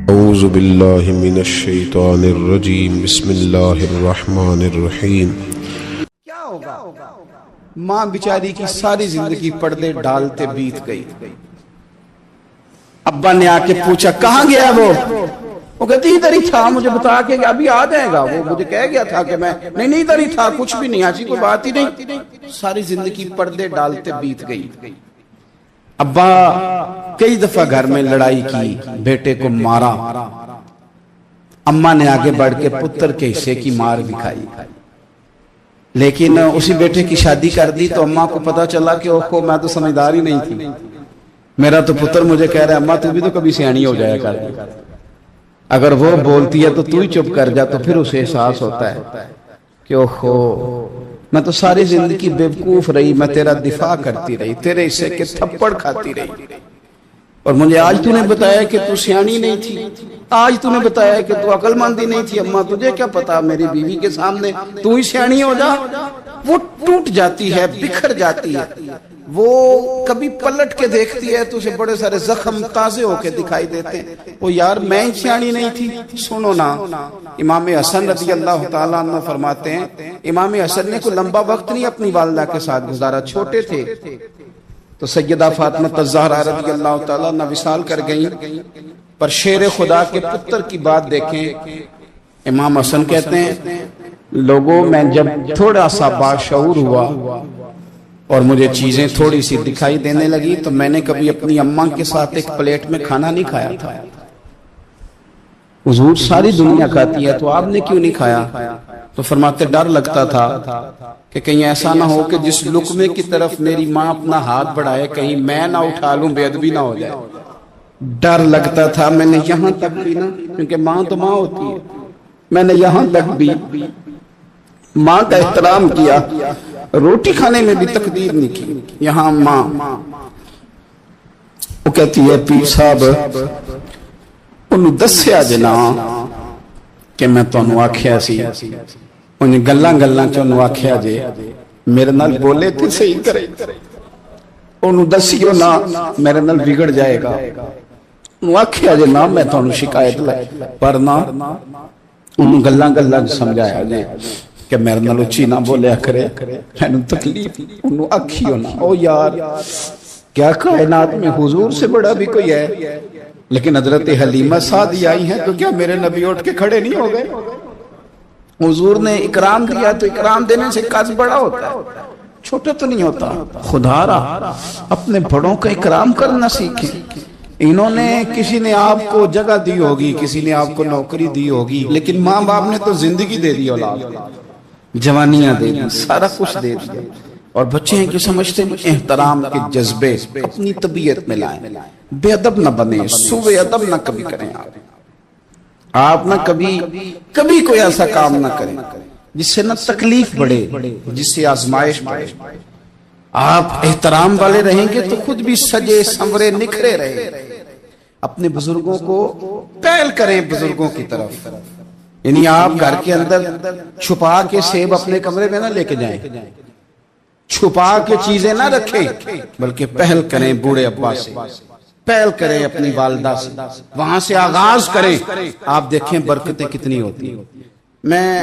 اعوذ باللہ من الشیطان الرجیم بسم اللہ الرحمن الرحیم۔ کیا ہوگا؟ ماں بیچاری کی ساری زندگی پردے ڈالتے بیت گئی۔ ابا نے آ کے پوچھا کہاں گیا وہ کہتی ادھر ہی تھا، مجھے بتا کے ابھی آ جائے گا، وہ مجھے کہہ گیا تھا کہ میں نہیں ادھر ہی تھا، کچھ بھی نہیں، ایسی کوئی بات ہی نہیں۔ ساری زندگی پردے ڈالتے بیت گئی۔ ابا کئی دفعہ گھر میں لڑائی کی، بیٹے کو مارا، اماں نے آگے بڑھ کے پتر کے حصے کی مار بھی کھائی، لیکن اسی بیٹے کی شادی کر دی تو اماں کو پتا چلا کہ اوہو میں تو سمجھدار ہی نہیں تھی، میرا تو پتر مجھے کہہ رہا ہے اماں تو بھی تو کبھی سیانی ہو جایا کر، اگر وہ بولتی ہے تو تو ہی چپ کر جا، تو پھر اسے احساس ہوتا ہے کہ اوہو میں تو ساری زندگی بیوقوف رہی، میں تیرا دفاع کرتی رہی، تیرے حصے کے تھپڑ کھاتی رہی، اور مجھے آج تو نے بتایا کہ تو سیانی نہیں تھی، آج تو نے بتایا کہ تو عقل مندی نہیں تھی، اماں تجھے کیا پتا، میری بیوی کے سامنے تو ہی سیانی ہو جا۔ وہ ٹوٹ جاتی ہے، بکھر جاتی ہے، وہ کبھی پلٹ کے دیکھتی ہے تو اسے بڑے سارے زخم تازے ہو کے دکھائی دیتے ہیں، وہ یار میں ہی سیانی نہیں تھی۔ سنو نا، امام حسن رضی اللہ تعالیٰ عنہ فرماتے ہیں امام حسن نے کوئی لمبا وقت نہیں اپنی والدہ کے ساتھ گزارا، چھوٹے تھے تو سیدہ فاطمہ الزہرا رضی اللہ تعالیٰ عنہ وصال کر گئیں، پر شیر خدا کے پتر کی بات دیکھیں، امام حسن کہتے ہیں لوگوں میں جب تھوڑا سا باشعور ہوا اور مجھے چیزیں تھوڑی سی دکھائی دینے لگی تو میں نے کبھی اپنی اماں کے ساتھ ایک پلیٹ میں کھانا نہیں کھایا تھا۔ حضور ساری دنیا کھاتی ہے تو آپ نے کیوں نہیں کھایا؟ تو فرماتے ڈر لگتا تھا کہ کہیں ایسا نہ ہو کہ جس لقمے کی طرف میری ماں اپنا ہاتھ بڑھائے کہیں میں نہ اٹھا لوں، بے ادبی نہ ہو جائے، ڈر لگتا تھا۔ میں نے یہاں تک بھی نا، کیونکہ ماں تو ماں ہوتی ہے، میں نے یہاں تک بھی ماں کا احترام کیا، روٹی کھانے میں بھی تقدیر نہیں کی۔ یہاں ماں وہ کہتی ہے پیر صاحب انہوں دسیا جنا کہ میں تو انہوں آکھیا سی، انہیں گلاں چونوں آکھیا جے میرے نال بولے تھے صحیح کرے، انہوں دسیو نا میرے نال بگڑ جائے گا، انہوں آکھیا جے نا میں تو انہوں شکایت لائے، پر نا انہوں گلاں سمجھایا جے کہ میرے نال اچھی نہ بولیا کرے، میں تکلیف انہوں اکھیو نا۔ او یار کیا کائنات میں حضور سے بڑا بھی کوئی ہے؟ لیکن حضرت حلیمہ سعدی آئی ہیں تو کیا میرے نبی اٹھ کے کھڑے نہیں ہو گئے؟ حضور نے اکرام دیا تو اکرام دینے سے قد بڑا ہوتا ہے، چھوٹا تو نہیں ہوتا۔ خدا را اپنے بڑوں کا اکرام کرنا سیکھیں۔ انہوں نے کسی نے آپ کو جگہ دی ہوگی، کسی نے آپ کو نوکری دی ہوگی، لیکن ماں باپ نے تو زندگی دے دی، اولاد جوانیاں دے دی، سارا کچھ دے دیا، اور بچے ہیں کہ سمجھتے ہیں احترام کے جذبے اپنی طبیعت میں لائیں، بے ادب نہ بنے، سوء ادب نہ کبھی کریں، آپ نہ کبھی کوئی ایسا کام نہ کریں جس سے نہ تکلیف بڑھے، جس سے آزمائش بڑھے۔ آپ احترام والے رہیں گے تو خود بھی سجے سنورے نکھرے رہے۔ اپنے بزرگوں کو پہل کریں بزرگوں کی طرف، یعنی آپ گھر کے اندر چھپا کے سیب اپنے کمرے میں نہ لے کے جائیں، چھپا کے چیزیں نہ رکھیں، بلکہ پہل کریں بوڑھے ابا سے، پہل کریں اپنی والدہ سے، وہاں سے آغاز کریں، آپ دیکھیں برکتیں کتنی ہوتی ہیں۔ میں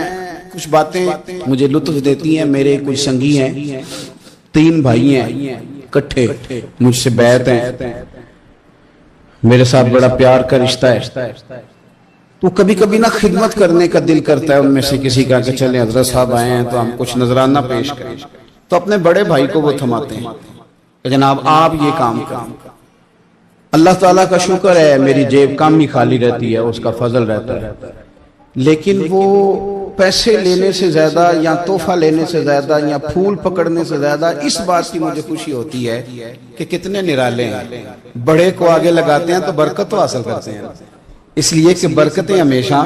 کچھ باتیں مجھے لطف دیتی ہیں، میرے کچھ سنگی ہیں، 3 بھائی ہیں کٹھے، مجھ سے بیعت ہیں، میرے ساتھ بڑا پیار کا رشتہ ہے، تو کبھی کبھی نہ خدمت کرنے کا دل کرتا ہے ان میں سے کسی کا کہ چلیں حضرت صاحب آئے ہیں تو ہم کچھ نذرانہ پیش کریں، تو اپنے بڑے بھائی کو وہ تھماتے ہیں کہ جناب آپ یہ کام کریں۔ اللہ تعالیٰ کا شکر ہے میری جیب کم ہی خالی رہتی ہے، اس کا فضل رہتا ہے، لیکن وہ پیسے لینے سے زیادہ یا تحفہ لینے سے زیادہ یا پھول پکڑنے سے زیادہ اس بات کی مجھے خوشی ہوتی ہے کہ کتنے نرالے ہیں، بڑے کو آگے لگاتے ہیں تو برکت تو حاصل کرتے ہیں، اس لیے کہ برکتیں ہمیشہ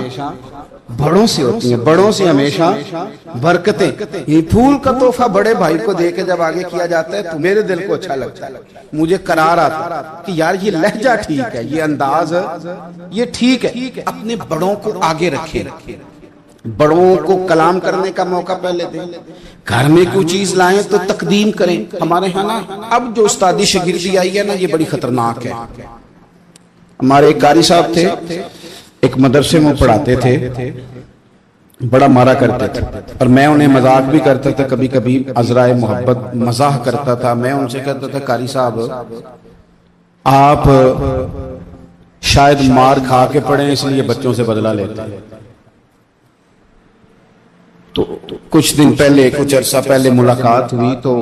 بڑوں سے ہوتی ہیں، بڑوں سے ہمیشہ برکتیں۔ یہ پھول کا تحفہ بڑے بھائی کو دے کے جب آگے کیا جاتا ہے تو میرے دل کو اچھا لگتا ہے، مجھے قرار آتا کہ یار یہ لہجہ ٹھیک ہے، یہ انداز یہ ٹھیک ہے۔ اپنے بڑوں کو آگے رکھیں، بڑوں کو کلام کرنے کا موقع پہلے دیں، گھر میں کوئی چیز لائیں تو تقدیم کریں۔ ہمارے ہاں نا اب جو استادی شاگردی آئی ہے نا، یہ بڑی خطرناک ہے۔ ہمارے ایک قاری صاحب تھے، ایک مدرسے میں پڑھاتے تھے، بڑا مارا کرتے تھے، اور میں انہیں مذاق بھی کرتا تھا، کبھی کبھی عذرائے محبت مزاح کرتا تھا۔ میں ان سے کہتا تھا قاری صاحب آپ شاید مار کھا کے پڑھیں اس لیے بچوں سے بدلہ لیتے ہیں۔ تو کچھ دن پہلے، کچھ عرصہ پہلے ملاقات ہوئی تو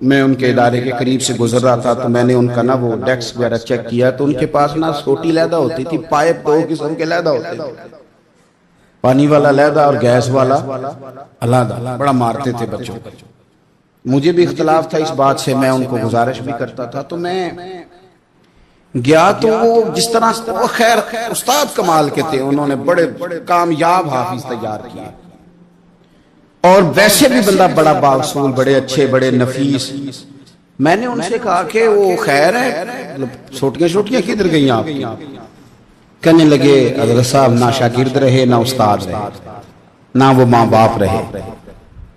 میں ان کے ادارے کے قریب سے گزر رہا تھا، تو میں نے ان کا نا وہ ڈیسک وغیرہ چیک کیا تو ان کے پاس نا سوٹی علیحدہ ہوتی تھی، پائپ دو قسم کے علیحدہ ہوتے تھے، پانی والا علیحدہ اور گیس والا علیحدہ، بڑا مارتے تھے بچوں کو۔ مجھے بھی اختلاف تھا اس بات سے، میں ان کو گزارش بھی کرتا تھا۔ تو میں گیا تو وہ جس طرح وہ خیر استاد کمال کے تھے، انہوں نے بڑے کامیاب حافظ تیار کیے، اور ویسے بھی بندہ بڑا بااصول، بڑے اچھے، بڑے نفیس۔ میں نے ان سے کہا کہ وہ خیر ہے، چھوٹیاں چھوٹیاں کدھر گئیں آپ کی؟ کہنے لگے حضرت صاحب نہ شاگرد رہے، نہ استاد رہے، نہ وہ ماں باپ رہے۔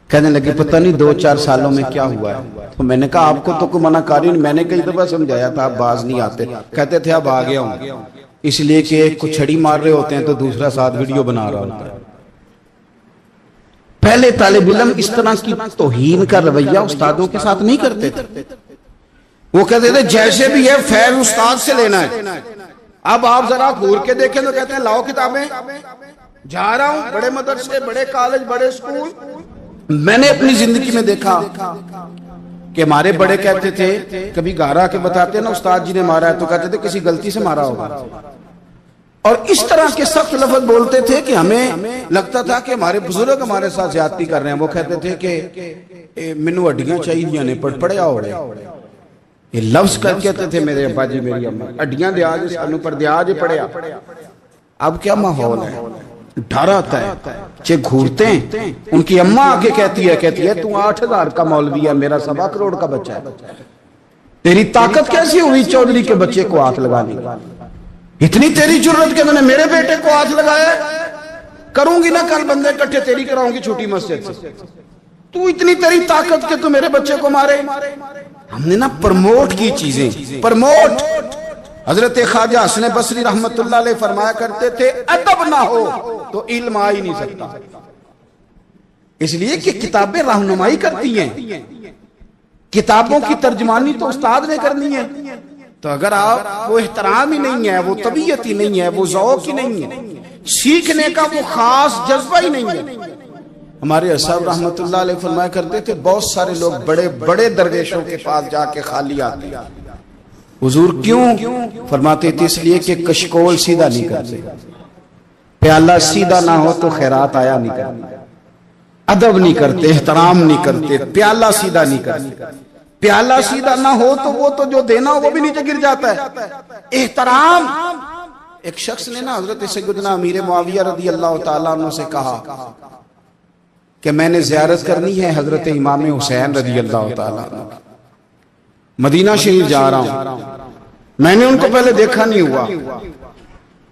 کہنے لگے پتہ نہیں 2-4 سالوں میں کیا ہوا ہے۔ تو میں نے کہا آپ کو تو کوئی منع کاری نہیں، میں نے کئی دفعہ سمجھایا تھا آپ باز نہیں آتے۔ کہتے تھے اب آ گیا ہوں، اس لیے کہ ایک کو چھڑی مار رہے ہوتے ہیں تو دوسرا ساتھ ویڈیو بنا رہا ہوتا ہے۔ پہلے طالب علم اس طرح کی توہین کا رویہ استادوں کے ساتھ نہیں کرتے تھے، وہ کہتے تھے جیسے بھی ہے فیض استاد سے لینا ہے۔ اب آپ ذرا گھور کے دیکھیں تو کہتے ہیں لاؤ کتابیں، جا رہا ہوں بڑے مدرسے، بڑے کالج، بڑے اسکول۔ میں نے اپنی زندگی میں دیکھا کہ ہمارے بڑے کہتے تھے، کبھی گارا کے بتاتے نا استاد جی نے مارا ہے تو کہتے تھے کسی غلطی سے مارا ہوگا، اور اس طرح کے سخت لفظ بولتے تھے کہ ہمیں لگتا تھا کہ ہمارے بزرگ ہمارے ساتھ زیادتی کر رہے ہیں۔ وہ کہتے تھے کہ منو ہڈیاں چاہیے نے پڑیا ہو رہے، یہ لفظ کہتے تھے میرے ابا جی میری اماں، ہڈیاں دیا جی سانو پر دیا جی پڑیا۔ اب کیا ماحول ہے، ڈر آتا ہے، چے گھورتے ہیں۔ ان کی اماں آگے کہتی ہے تو 8,000 کا مولوی ہے، میرا 1.25 کروڑ کا بچہ ہے، تیری طاقت کیسی ہوئی چودھری کے بچے کو ہاتھ لگانے؟ اتنی تیری جرت کہ میں نے میرے بیٹے کو ہاتھ لگایا، کروں گی نا کل بندے اکٹھے تیری کراؤں گی چھوٹی مسجد سے، تو اتنی تیری طاقت کہ تو میرے بچے کو مارے۔ ہم نے نا پرموٹ کی چیزیں، پرموٹ۔ حضرت خواجہ حسن بصری رحمت اللہ علیہ فرمایا کرتے تھے ادب نہ ہو تو علم آ ہی نہیں سکتا، اس لیے کہ کتابیں رہنمائی کرتی ہیں، کتابوں کی ترجمانی تو استاد نے کرنی ہے۔ تو اگر آپ وہ احترام ہی نہیں ہے، وہ طبیعت ہی نہیں ہے، وہ ذوق ہی نہیں ہے، سیکھنے کا وہ خاص جذبہ ہی نہیں ہے۔ ہمارے اصحاب رحمت اللہ علیہ فرمایا کرتے تھے بہت سارے لوگ بڑے بڑے درویشوں کے پاس جا کے خالی آتے، حضور کیوں؟ فرماتے تھے اس لیے کہ کشکول سیدھا نہیں کرتے، پیالہ سیدھا نہ ہو تو خیرات آیا نہیں کرتے، ادب نہیں کرتے، احترام نہیں کرتے، پیالہ سیدھا نہیں کرتے۔ پیالہ سیدھا نہ ہو تو وہ تو جو دینا ہو وہ بھی نیچے گر جاتا ہے۔ احترام، ایک شخص نے نا حضرت سیدنا امیر معاویہ رضی اللہ تعالیٰ عنہ سے کہا کہ میں نے زیارت کرنی ہے حضرت امام حسین رضی اللہ تعالیٰ عنہ، مدینہ شریف جا رہا ہوں، میں نے ان کو پہلے دیکھا نہیں ہوا،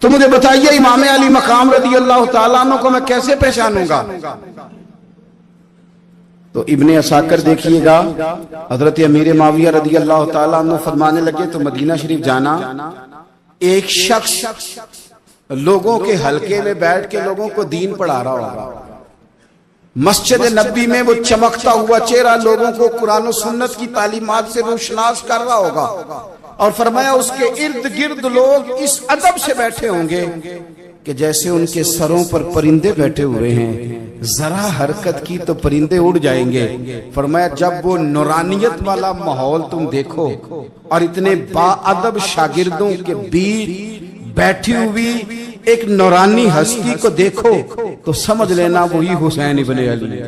تو مجھے بتائیے امام علی مقام رضی اللہ تعالیٰ عنہ کو میں کیسے پہچانوں گا؟ تو ابن عساکر دیکھیے گا حضرت امیر معاویہ رضی اللہ تعالیٰ عنہ فرمانے لگے تو مدینہ شریف جانا، ایک شخص لوگوں کے حلقے میں بیٹھ کے لوگوں کو دین پڑھا رہا ہوگا، مسجد نبی میں وہ چمکتا ہوا چہرہ لوگوں کو قرآن و سنت کی تعلیمات سے روشناس کر رہا ہوگا، اور فرمایا اس کے ارد گرد لوگ اس ادب سے بیٹھے ہوں گے کہ جیسے ان کے سروں پر پرندے بیٹھے ہوئے ہیں، ذرا حرکت کی تو پرندے اڑ جائیں گے۔ فرمایا جب وہ نورانیت والا ماحول تم دیکھو اور اتنے با ادب شاگردوں کے بیچ بیٹھی ہوئی ایک نورانی ہستی کو دیکھو تو سمجھ لینا وہی حسین ابن علی،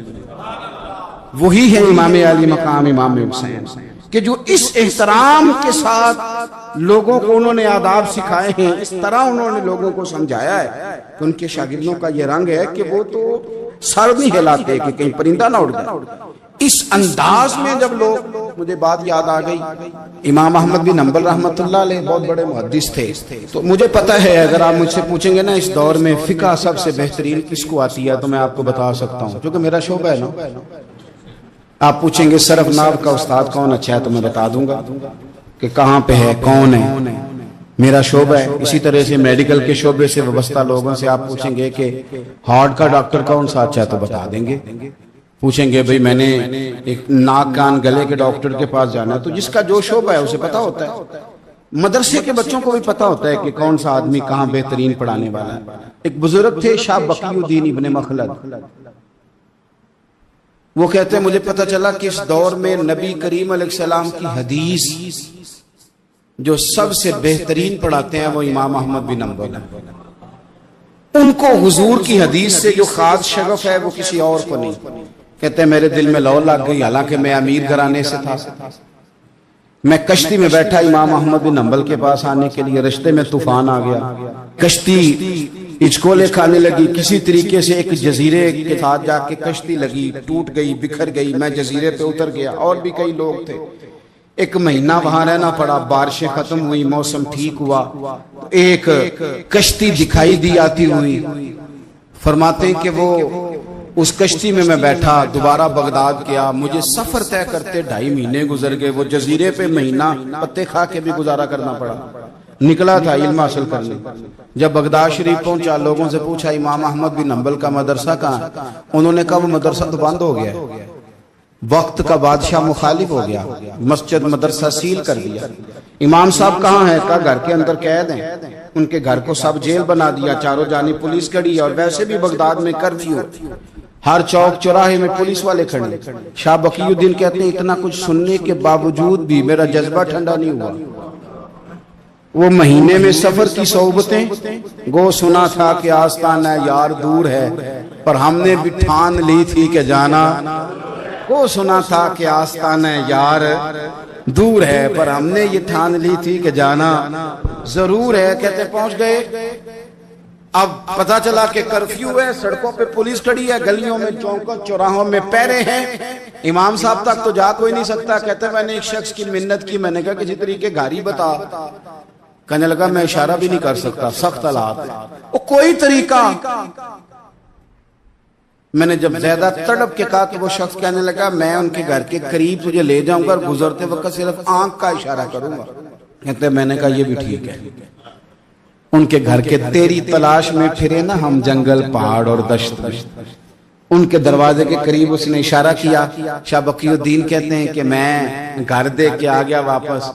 وہی ہے امام علی مقام امام حسین، کہ جو اس احترام کے ساتھ لوگوں کو انہوں نے آداب سکھائے ہیں، اس طرح انہوں نے لوگوں کو سمجھایا ہے کہ ان کے شاگردوں کا یہ رنگ ہے کہ وہ تو سر نہیں ہلاتے کہ کہیں پرندہ نہ اڑ جائے۔ اس انداز میں جب لوگ، مجھے بات یاد آ گئی، امام احمد بن حنبل رحمت اللہ علیہ بہت بڑے محدث تھے، تو مجھے پتہ ہے اگر آپ مجھ سے پوچھیں گے نا اس دور میں فقہ سب سے بہترین کس کو آتی ہے تو میں آپ کو بتا سکتا ہوں، کیونکہ میرا شعبہ ہے نا۔ آپ پوچھیں گے صرف نحو کا استاد کون اچھا ہے تو میں بتا دوں گا کہ کہاں پہ ہے، کون ہے، میرا شعبہ ہے. اسی طرح سے میڈیکل کے شعبے سے وابستہ لوگوں سے آپ پوچھیں گے کہ ہارٹ کا ڈاکٹر کون سا اچھا ہے تو بتا دیں گے. پوچھیں گے بھئی میں نے ایک ناک کان گلے کے ڈاکٹر کے پاس جانا ہے، تو جس کا جو شعبہ ہے اسے پتا ہوتا ہے. مدرسے کے بچوں کو بھی پتا ہوتا ہے کہ کون سا آدمی کہاں بہترین پڑھانے والا ہے. ایک بزرگ تھے شاہ بقی الدین ابن مخلد، وہ کہتے ہیں مجھے پتا چلا کہ اس دور میں نبی کریم علیہ السلام کی حدیث جو سب سے بہترین پڑھاتے ہیں وہ امام احمد بن حنبل ہیں. ان کو حضور کی حدیث سے جو خاص شغف ہے وہ کسی اور کو نہیں. کہتے ہیں میرے دل میں لو لگ گئی، حالانکہ میں امیر گھرانے سے تھا. میں کشتی میں بیٹھا امام احمد بن حنبل کے پاس آنے کے لیے، رشتے میں طوفان آ گیا، کشتی اچکولے کھانے لگی. کسی طریقے سے ایک جزیرے کے ساتھ جا کے کشتی لگی، ٹوٹ گئی، بکھر گئی. میں جزیرے پہ اتر گیا، اور بھی کئی لوگ تھے. ایک مہینہ وہاں رہنا پڑا. بارشیں ختم ہوئی، موسم ٹھیک ہوا، ایک کشتی دکھائی دی آتی ہوئی. فرماتے ہیں کہ وہ اس کشتی میں بیٹھا، دوبارہ بغداد گیا. مجھے سفر طے کرتے 2.5 مہینے گزر گئے. وہ جزیرے پہ مہینہ پتے کھا کے بھی گزارا کرنا پڑا. نکلا تھا علم حاصل کرنے. جب بغداد شریف پہنچا، لوگوں سے پوچھا امام احمد بن حنبل کا مدرسہ کہاں ہے؟ انہوں نے کہا وہ مدرسہ تو بند ہو گیا ہے، وقت کا بادشاہ مخالف ہو گیا، مسجد مدرسہ سیل کر دیا. امام صاحب کہاں ہیں؟ کہا گھر کے اندر قید ہیں. ان کے گھر کو سب جیل بنا دیا، چاروں جانب پولیس کھڑی ہے. اور ویسے بھی بغداد میں کرفیو، ہر چوک چوراہے میں پولیس والے کھڑے. شاہ بقی الدین کہتے ہیں اتنا کچھ سننے کے باوجود بھی میرا جذبہ ٹھنڈا نہیں ہوا. وہ مہینے میں سفر کی صحبتیں، گو سنا تھا کہ آستانہ یار دور ہے، پر ہم نے بھی ٹھان لی تھی کہ جانا. وہ سنا تھا کہ آستانہ یار دور ہے، پر ہم نے یہ ٹھان لی تھی کہ جانا ضرور ہے. کہتے پہنچ گئے. اب پتا چلا کہ کرفیو ہے، سڑکوں پہ پولیس کھڑی ہے، گلیوں میں چوکوں چوراہوں میں پہرے ہیں. امام صاحب تک تو جا کوئی نہیں سکتا. کہتے میں نے ایک شخص کی منت کی، میں نے کہا کسی طریقے گاڑی بتا. کہنے لگا میں اشارہ بھی نہیں کر سکتا، سخت حالات. وہ کوئی طریقہ. میں نے جب زیادہ تڑپ کے کہا تو وہ شخص کہنے لگا میں ان کے گھر کے قریب تجھے لے جاؤں گا اور گزرتے وقت صرف آنکھ کا اشارہ کروں گا. کہتے میں نے کہا یہ بھی ٹھیک ہے. ان کے گھر کے تیری تلاش میں پھرے نا ہم جنگل پہاڑ اور دشت. ان کے دروازے کے قریب اس نے اشارہ کیا. شاہ بقی الدین کہتے ہیں کہ میں گھر دے کے آ گیا واپس.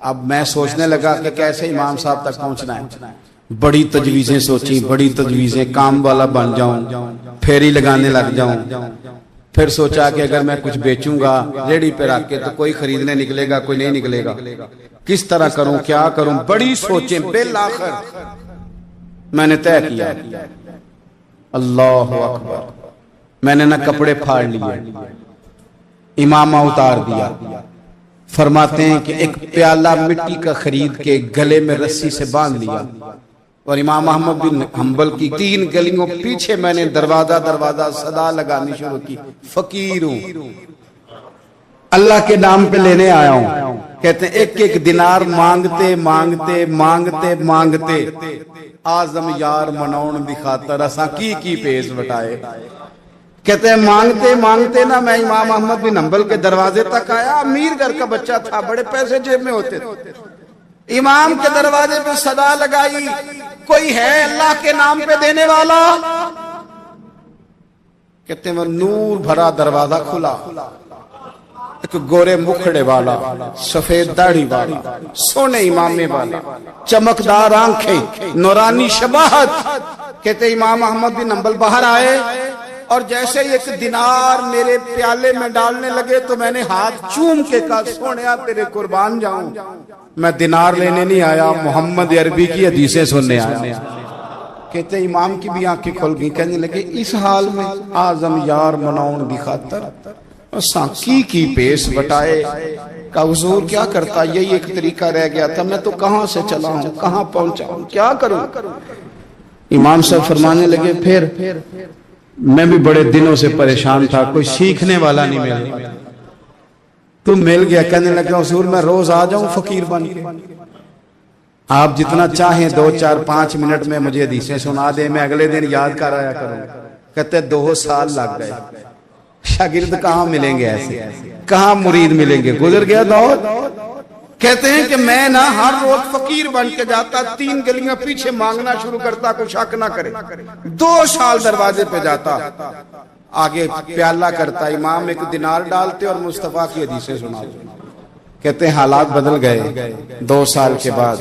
اب میں سوچنے لگا کہ کیسے امام صاحب تک پہنچنا ہے. بڑی تجویزیں سوچی، بڑی تجویزیں، کام والا بن جاؤں، پھیری لگانے لگ جاؤں. پھر سوچا کہ اگر میں کچھ بیچوں گا ریڑی پہ رکھ کے تو کوئی خریدنے نکلے گا، کوئی نہیں نکلے گا. کس طرح کروں، کیا کروں، بڑی سوچیں. بالآخر میں نے طے کیا. اللہ اکبر. میں نے نہ کپڑے پھاڑ لیے، امامہ اتار دیا. فرماتے ہیں کہ ایک پیالہ مٹی کا خرید کے گلے میں رسی سے باندھ لیا، اور امام احمد بن حنبل کی 3 گلیوں پیچھے میں نے دروازہ دروازہ صدا لگانی شروع کی. فقیر ہوں، اللہ کے نام پہ لینے آیا ہوں. کہتے ہیں ایک ایک دینار مانگتے مانگتے مانگتے مانگتے آزم یار منون دی خاطر اساں کی پیس وٹائے. کہتے ہیں مانگتے مانگتے نا میں امام احمد بن حنبل کے دروازے تک آیا. امیر گھر کا بچہ تھا، بڑے پیسے جیب میں ہوتے تھے. امام کے دروازے پہ صدا لگائی کوئی ہے اللہ کے نام پہ دینے والا؟ کہتے ہیں وہ نور بھرا دروازہ کھلا. ایک گورے مکھڑے والا، سفید داڑھی والا، سونے امامے والا، چمکدار آنکھیں، نورانی شباہت. کہتے امام احمد بن حنبل باہر آئے اور جیسے ایک دینار میرے پیالے میں ڈالنے لگے تو میں نے ہاتھ چوم کے کہا سونیا تیرے قربان جاؤں، میں دینار لینے نہیں آیا، محمد عربی کی حدیثیں سننے آیا. کہتے امام کی بھی آنکھیں کھل گئی. کہنے لگے اس حال میں آزم یار منون دی خاطر سانکی کی پیس بٹائے. کہا حضور کیا کرتا، یہی ایک طریقہ رہ گیا تھا، میں تو کہاں سے چلا ہوں، کہاں پہنچا ہوں، کیا کروں. امام صاحب فرمانے لگے پھر میں بھی بڑے دنوں سے پریشان تھا، کوئی سیکھنے والا نہیں ملا، تم مل گیا. کہنے لگا حضور میں روز آ جاؤں فقیر بن کے، آپ جتنا چاہیں 2 4 5 منٹ میں مجھے حدیثیں سنا دیں، میں اگلے دن یاد کر آیا کروں. کہتے 2 سال لگ گئے. شاگرد کہاں ملیں گے ایسے، کہاں مرید ملیں گے. گزر گیا دور. کہتے ہیں کہ میں نہ ہر روز فقیر بن کے جاتا، 3 گلیاں پیچھے مانگنا شروع کرتا، کوئی شک نہ کرے۔ 2 سال دروازے پہ جاتا، آگے پیالہ کرتا، امام 1 دینار ڈالتے اور مصطفیٰ کی حدیثیں سناتے۔ کہتے ہیں حالات بدل گئے، 2 سال کے بعد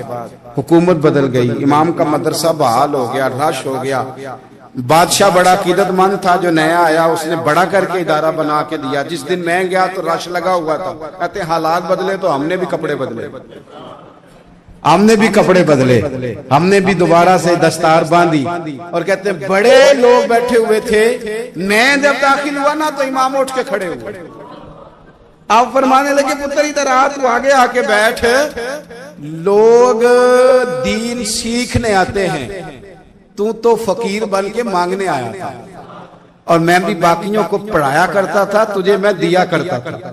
حکومت بدل گئی، امام کا مدرسہ بحال ہو گیا، رش ہو گیا۔ بادشاہ بڑا عقیدت مند تھا، جو نیا آیا اس نے بڑا کر کے ادارہ بنا کے دیا۔ جس دن میں گیا تو رش لگا ہوا تھا۔ کہتے ہیں حالات بدلے تو ہم نے بھی کپڑے بدلے، ہم نے بھی کپڑے بدلے، ہم نے بھی دوبارہ سے دستار باندھی۔ اور کہتے ہیں بڑے لوگ بیٹھے ہوئے تھے، میں جب داخل ہوا نا تو امام اٹھ کے کھڑے ہوئے۔ آپ فرمانے لگے پتر ادھر آ، تو آگے آ کے بیٹھ، لوگ دین سیکھنے آتے ہیں، تو فقیر بن کے مانگنے آیا تھا، اور میں بھی باقیوں کو پڑھایا کرتا تھا، تجھے میں دیا کرتا تھا،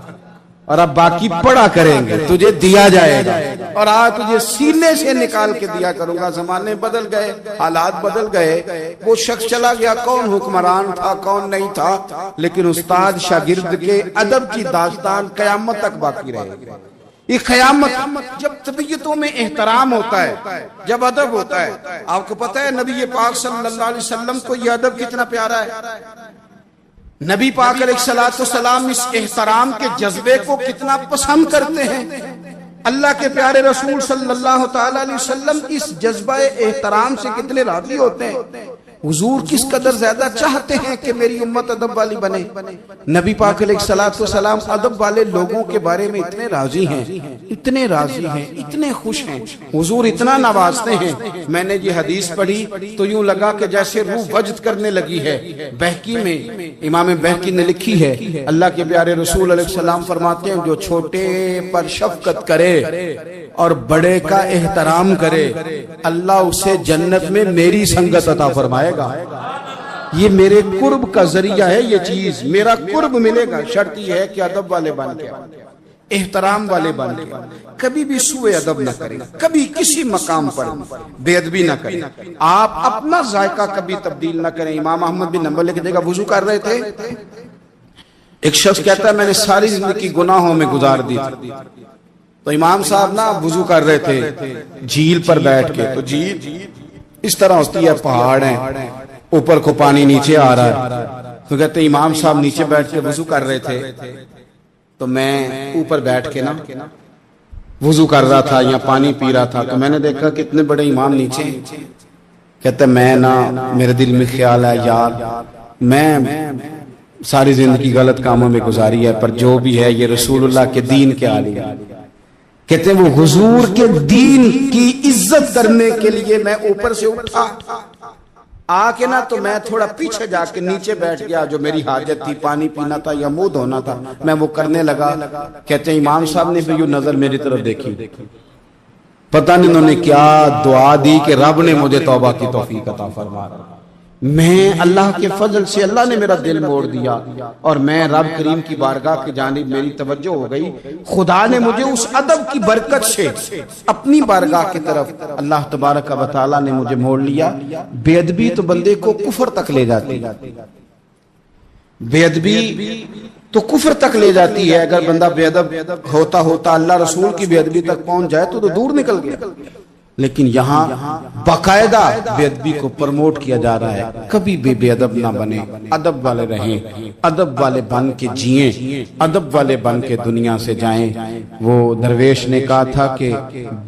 اور اب باقی پڑھا کریں گے، تجھے دیا جائے گا، اور آج تجھے سینے سے نکال کے دیا کروں گا۔ زمانے بدل گئے، حالات بدل گئے، وہ شخص چلا گیا، کون حکمران تھا کون نہیں تھا، لیکن استاد شاگرد کے ادب کی داستان قیامت تک باقی رہے گی۔ یہ قیامت، جب طبیعتوں میں احترام ہوتا ہے، جب ادب ہوتا ہے۔ آپ کو پتہ ہے نبی پاک صلی اللہ علیہ وسلم کو یہ ادب کتنا پیارا ہے؟ نبی پاک علیہ السلام اس احترام کے جذبے کو کتنا پسند کرتے ہیں۔ اللہ کے پیارے رسول صلی اللہ تعالی علیہ وسلم اس جذبہ احترام سے کتنے راضی ہوتے ہیں۔ حضور کس قدر زیادہ چاہتے ہیں کہ میری امت ادب والی بنے۔ نبی پاک علیہ السلام ادب والے لوگوں کے بارے میں اتنے راضی ہیں، اتنے راضی ہیں، اتنے خوش ہیں، حضور اتنا نوازتے ہیں۔ میں نے یہ حدیث پڑھی تو یوں لگا کہ جیسے روح وجد کرنے لگی ہے۔ بہقی میں امام بہقی نے لکھی ہے، اللہ کے پیارے رسول علیہ السلام فرماتے ہیں جو چھوٹے پر شفقت کرے اور بڑے کا احترام کرے، اللہ اسے جنت میں میری سنگت عطا فرمائے گا۔ یہ میرے قرب کا ذریعہ ہے، یہ چیز میرا قرب ملے گا۔ شرط یہ ہے کہ ادب والے بن کے، احترام والے بن کے، کبھی بھی سوء ادب نہ کریں، کبھی کسی مقام پر بے ادبی نہ کریں، آپ اپنا ذائقہ کبھی تبدیل نہ کریں۔ امام احمد بن حنبل لکھتے ہیں وضو کر رہے تھے، ایک شخص کہتا ہے میں نے ساری زندگی گناہوں میں گزار دی تھی، تو امام صاحب نا وضو کر رہے تھے جھیل پر بیٹھ کے، تو جھیل اس طرح ہوتی ہے، پہاڑ ہیں، اوپر کو پانی نیچے آ رہا ہے، تو کہتے ہیں امام صاحب نیچے بیٹھ کے وضو کر رہے تھے، تو میں اوپر بیٹھ کے نا وضو کر رہا تھا یا پانی پی رہا تھا، تو میں نے دیکھا کہ اتنے بڑے امام نیچے ہیں۔ کہتے ہیں میں نا میرے دل میں خیال ہے یار میں ساری زندگی غلط کاموں میں گزاری ہے، پر جو بھی ہے یہ رسول اللہ کے دین کے عالی ہے۔ کہتے ہیں وہ حضور کے دین کی عزت کرنے کے لیے میں اوپر سے اٹھا آ کے نا، تو میں تھوڑا پیچھے جا کے نیچے بیٹھ گیا، جو میری حاجت تھی، پانی پینا تھا یا منہ دھونا تھا، میں وہ کرنے لگا۔ کہتے ہیں امام صاحب نے بھی یوں نظر میری طرف دیکھی، پتہ نہیں انہوں نے کیا دعا دی کہ رب نے مجھے توبہ کی توفیق عطا فرما۔ میں اللہ کے فضل سے اللہ نے میرا دل موڑ دیا، اور میں رب کریم کی بارگاہ کی جانب میری توجہ ہو گئی، خدا نے مجھے اس ادب کی برکت سے اپنی بارگاہ کی طرف اللہ تبارک و تعالی نے مجھے موڑ لیا۔ بے ادبی تو بندے کو کفر تک لے جاتی ہے، بے ادبی تو کفر تک لے جاتی ہے۔ اگر بندہ بے ادب ہوتا ہوتا اللہ رسول کی بے ادبی تک پہنچ جائے تو دور نکل گیا، لیکن یہاں باقاعدہ بے ادبی کو پروموٹ کیا جا رہا ہے۔ کبھی بھی بے ادب نہ بنے، ادب والے رہیں، ادب والے بن کے جئیں، ادب والے بن کے دنیا سے جائیں۔ وہ درویش نے کہا تھا کہ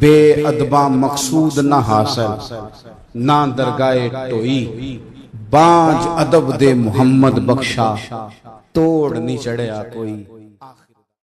بے ادباں مقصود نہ حاصل، نہ درگاہ ٹوئی، بانج ادب دے محمد بخشا، توڑ نہیں چڑھیا کوئی۔